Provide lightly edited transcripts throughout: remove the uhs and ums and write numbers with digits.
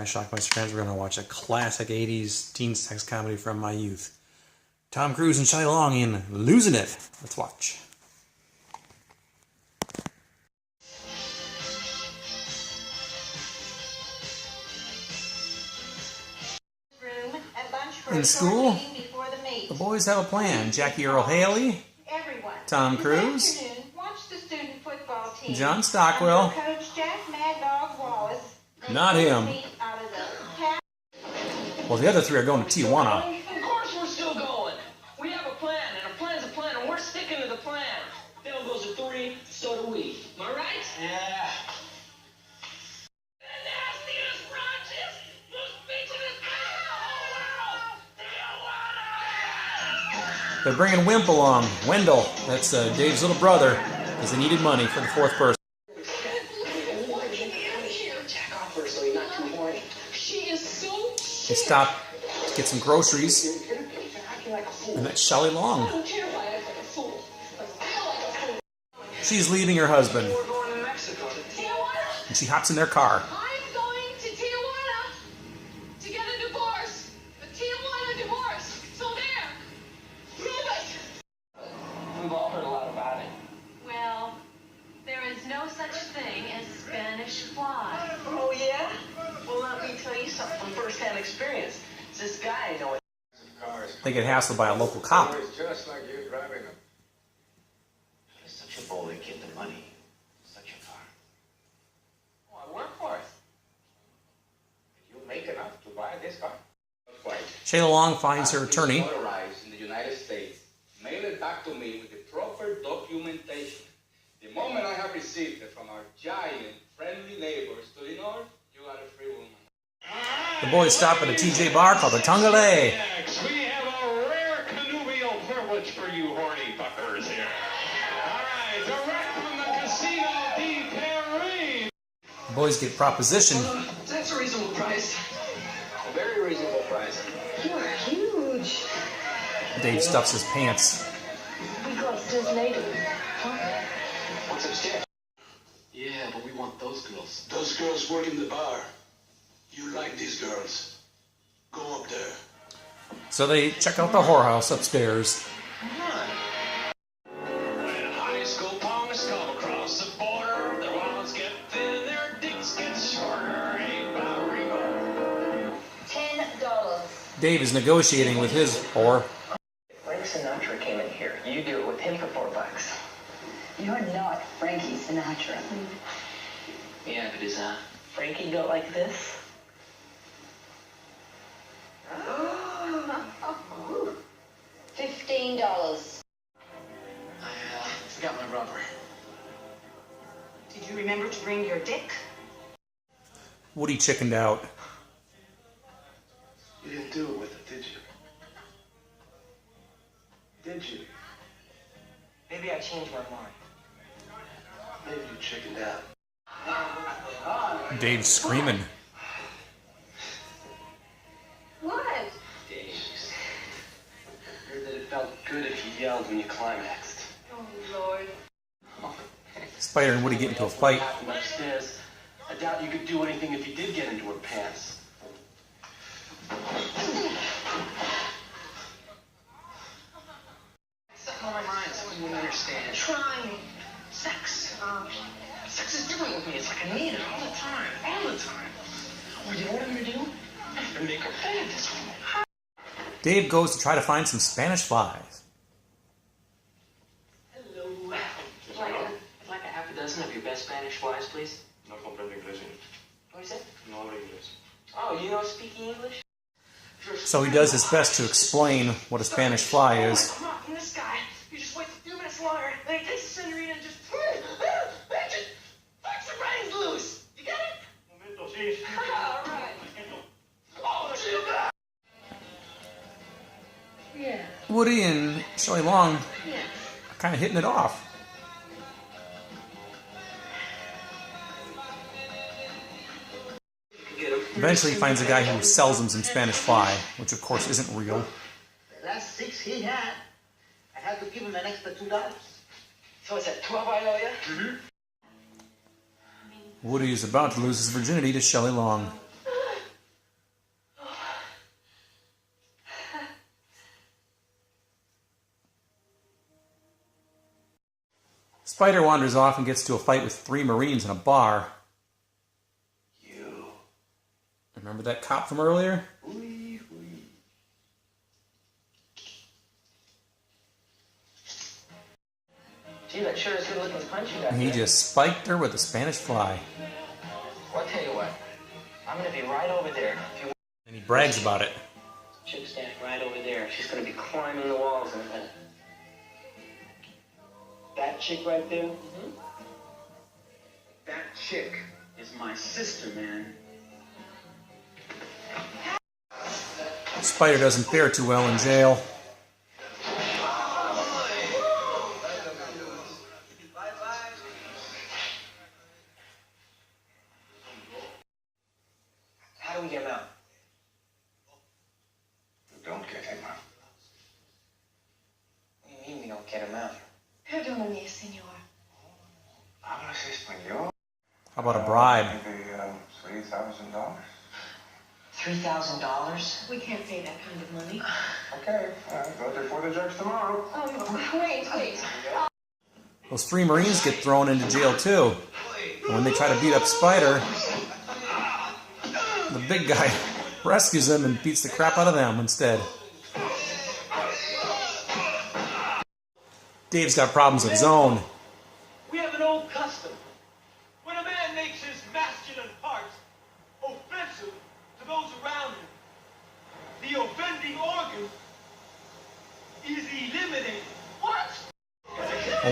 Alright, Schlockmeisters fans, we're going to watch a classic 80s teen sex comedy from my youth. Tom Cruise and Shelley Long in Losing It. Let's watch. In school, the boys have a plan. Jackie Earle Haley, Tom Cruise, John Stockwell, not him. Well, the other three are going to Tijuana. Of course we're still going. We have a plan, and a plan's a plan, and we're sticking to the plan. Bill goes to 3, so do we. Am I right? Yeah. The nastiest, raunchiest, most bitchinest in the whole world! Tijuana! They're bringing Wimp along. Wendell, that's Dave's little brother, because they needed money for the fourth person. They stop to get some groceries, and that's Shelley Long. She's leaving her husband, and she hops in their car. I'm going to Tijuana to get a divorce. A Tijuana divorce. So there. Prove it. We've all heard a lot about it. Well, there is no such thing as Spanish fly. Oh, yeah? Well, let me tell you something from first-hand experience. It's this guy I know. They get hassled by a local cop. Just like you driving them. It's such a bold kid, the money. Such a car. Oh, I work for it. Did you make enough to buy this car? Shelley Long finds her attorney. Notarized in the United States. Mail it back to me with the proper documentation. The moment I have received it from our giant, friendly neighbors to the north, you are a free woman. The boys stop at a TJ bar called the Tungale. Next, we have a rare connubial privilege for you horny fuckers here. All right, direct from the Casino de Paris. The boys get propositioned. That's a reasonable price. A very reasonable price. You're huge. Dave stuffs his pants. We go upstairs later. Huh? What's upstairs? Yeah, but we want those girls. Those girls work in the bar. You like these girls. Go up there. So they check out the whorehouse upstairs. When high school punks come across the border, their wallets get thin, their dicks get shorter. Ain't about Ringo. $10. Dave is negotiating with his whore. Frank Sinatra came in here. You do it with him for $4. You're not Frankie Sinatra. Yeah, but is Frankie built like this? $15. I forgot my rubber. Did you remember to bring your dick? Woody chickened out. You didn't do it with it, did you? Did you? Maybe I changed my mind. Maybe you chickened out. Dave's screaming. What? Dave. Heard that it felt good if you yelled when you climaxed. Oh, Lord. Spider and Woody get into a fight. Upstairs. I doubt you could do anything if you did get into her pants. Something on my mind, something you don't understand. Trying. Sex. Sex is different with me. It's like I need it all the time. All the time. Well, you know what I'm gonna do? I'm gonna make her bed this one. Dave goes to try to find some Spanish flies. Hello. I'd like a half a dozen of your best Spanish flies, please. No comprendo inglés. What is it? No hablo inglés. Oh, you know speaking English? So he does his best to explain what a Spanish fly is. Come on, from this guy. You just wait a few minutes longer. Then he takes the senorita and just fucks her brains loose. You get it? Momento, sí. All right. Oh, Jim. Yeah. Woody and Shelley Long Yeah. are kind of hitting it off. Eventually he finds a guy who sells him some Spanish fly, which of course isn't real. The last 6 he had, I had to give him an extra $2. So it's at 12 I owe you? Mm-hmm. Woody is about to lose his virginity to Shelley Long. Spider wanders off and gets to a fight with 3 Marines in a bar. You. Remember that cop from earlier? Gee, that sure is good looking punch you got And he there. just spiked her with a Spanish fly. Well, I'll tell you what. I'm gonna be right over there. If you And he brags about it. chick standing right over there. She's gonna be climbing the walls in a minute. That chick right there? Mm-hmm. That chick is my sister, man. Spider doesn't fare too well in jail. How do we get him out? Don't get him out. What do you mean we don't get him out? Perdóname, señor. Hablas español? How about a bribe? Maybe $3,000. $3,000? We can't pay that kind of money. Okay, go before the judge tomorrow. Wait. Those 3 Marines get thrown into jail too. And when they try to beat up Spider, the big guy rescues them and beats the crap out of them instead. Dave's got problems of his own. We have an old custom. When a man makes his masculine parts offensive to those around him, the offending organ is eliminated. What?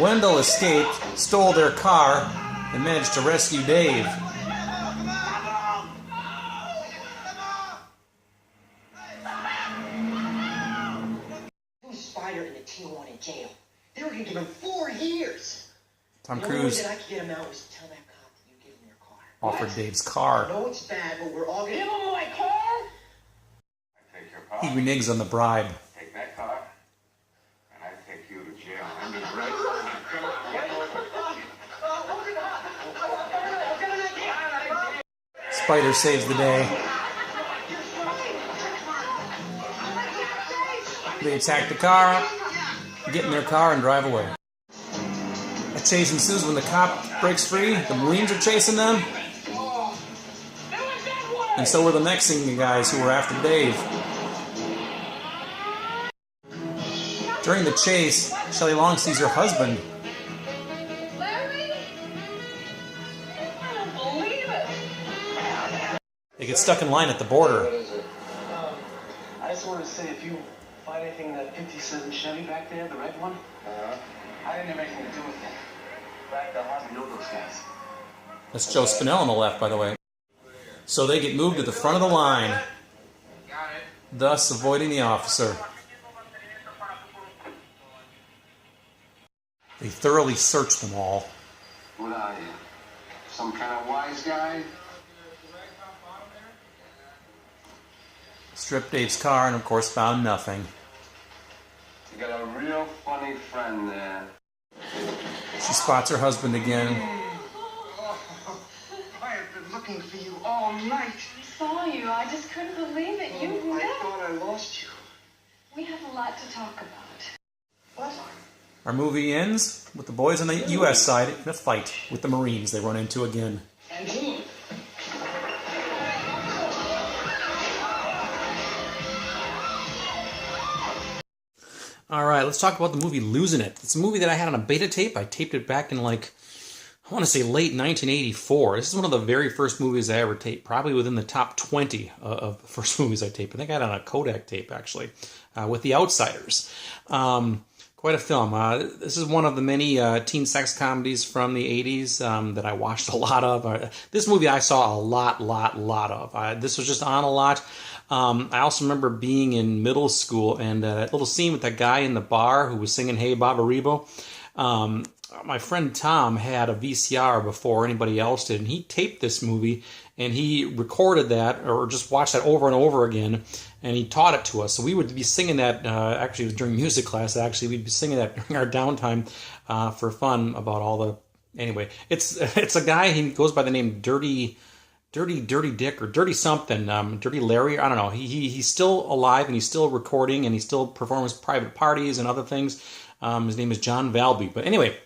Wendell escaped, stole their car, and managed to rescue Dave. Spider in the Tijuana jail. They were gonna give him 4 years. Tom The only way Cruise that I could get him out was to tell that cop that you give him your car. offered Dave's car. I know it's bad, but we're all gonna give him my car. I take your car, He reneges on the bribe. take that car, and I take you to jail. I mean, right? Spider saves the day. They attack the car, get in their car, and drive away. A chase ensues when the cop breaks free. The Marines are chasing them. And so were the Mexican guys who were after Dave. During the chase, Shelley Long sees her husband. Larry? I don't believe it. They get stuck in line at the border. I just wanted to say, if you find anything in that 57 Chevy back there, the red one, I didn't have anything to do with it. Back to hardly know those guys. That's Joe Spinell on the left, by the way. So they get moved to the front of the line, thus avoiding the officer. They thoroughly search them all. What are you? Some kind of wise guy? Stripped Dave's car and, of course, found nothing. You got a real funny friend there. She spots her husband again. I have been looking for you all night. I saw you. I just couldn't believe it. You I left. thought I lost you. We have a lot to talk about. What? Our movie ends with the boys on the U.S. side in a fight with the Marines they run into again. And who? All right, let's talk about the movie Losing It. It's a movie that I had on a beta tape. I taped it back in, I want to say late 1984. This is one of the very first movies I ever taped, probably within the top 20 of the first movies I taped. I think I had it on a Kodak tape, actually, with The Outsiders. Quite a film. This is one of the many teen sex comedies from the 80s that I watched a lot of. This movie I saw a lot of. This was just on a lot. I also remember being in middle school and that little scene with that guy in the bar who was singing Hey Baba my friend Tom had a VCR before anybody else did, and he taped this movie, and he recorded that, or just watched that over and over again, and he taught it to us. So we would be singing that, actually it was during music class, we'd be singing that during our downtime for fun about all the... Anyway, it's a guy, he goes by the name Dirty Dick or Dirty something, Dirty Larry, I don't know. He's still alive, and he's still recording, and he still performs private parties and other things. His name is John Valby. But anyway,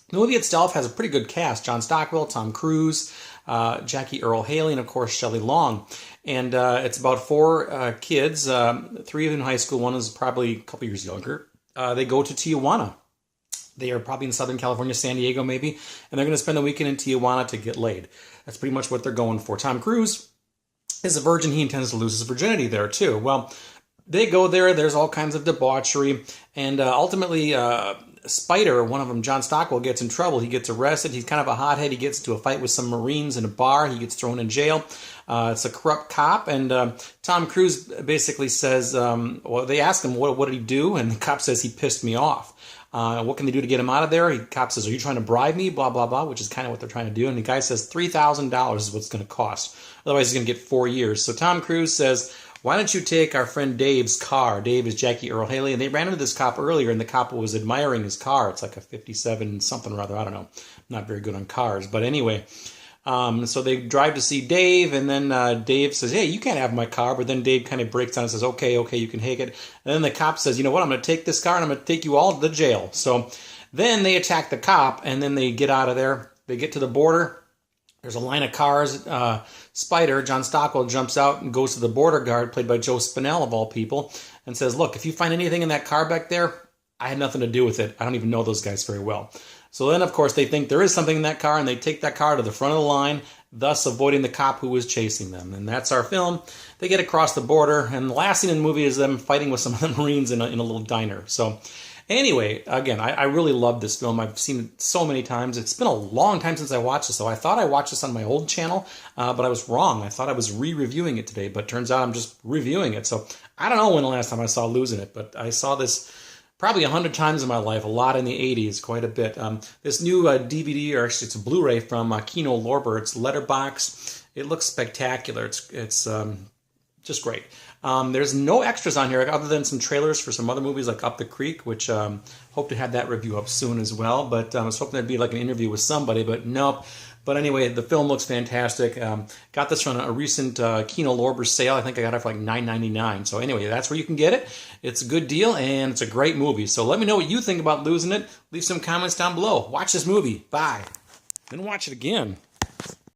The movie itself has a pretty good cast. John Stockwell, Tom Cruise, Jackie Earle Haley, and of course Shelley Long. And it's about four kids, three in high school, one is probably a couple years younger. They go to Tijuana. They are probably in Southern California, San Diego maybe, and they're going to spend the weekend in Tijuana to get laid. That's pretty much what they're going for. Tom Cruise is a virgin. He intends to lose his virginity there too. Well, they go there. There's all kinds of debauchery, and ultimately Spider, one of them, John Stockwell, gets in trouble. He gets arrested. He's kind of a hothead. He gets into a fight with some Marines in a bar. He gets thrown in jail. It's a corrupt cop, and Tom Cruise basically says, well, they ask him, what did he do? And the cop says, he pissed me off. What can they do to get him out of there? The cop says, are you trying to bribe me? Blah, blah, blah, which is kind of what they're trying to do. And the guy says $3,000 is what it's going to cost. Otherwise, he's going to get 4 years. So Tom Cruise says, why don't you take our friend Dave's car? Dave is Jackie Earle Haley. And they ran into this cop earlier, and the cop was admiring his car. It's like a 57 something or other. I don't know. I'm not very good on cars. But anyway, so they drive to see Dave, and then Dave says, hey, you can't have my car. But then Dave kind of breaks down and says, okay, you can take it. And then the cop says, you know what, I'm going to take this car, and I'm going to take you all to the jail. So then they attack the cop, and then they get out of there. They get to the border. There's a line of cars. Spider, John Stockwell, jumps out and goes to the border guard, played by Joe Spinell, of all people, and says, look, if you find anything in that car back there, I had nothing to do with it. I don't even know those guys very well. So then, of course, they think there is something in that car, and they take that car to the front of the line, thus avoiding the cop who was chasing them. And that's our film. They get across the border, and the last scene in the movie is them fighting with some of the Marines in a little diner. So anyway, again, I really love this film. I've seen it so many times. It's been a long time since I watched this, so I thought I watched this on my old channel, but I was wrong. I thought I was re-reviewing it today, but turns out I'm just reviewing it. So I don't know when the last time I saw Losing It, but I saw this probably 100 times in my life, a lot in the 80s, quite a bit. This new DVD, or actually it's a Blu-ray from Kino Lorber. It's letterbox. It looks spectacular. It's just great. There's no extras on here other than some trailers for some other movies like Up the Creek, which hope to have that review up soon as well. But I was hoping there'd be like an interview with somebody, but nope. But anyway, the film looks fantastic. Got this from a recent Kino Lorber sale. I think I got it for like $9.99. So anyway, that's where you can get it. It's a good deal, and it's a great movie. So let me know what you think about Losing It. Leave some comments down below. Watch this movie. Bye. Then watch it again.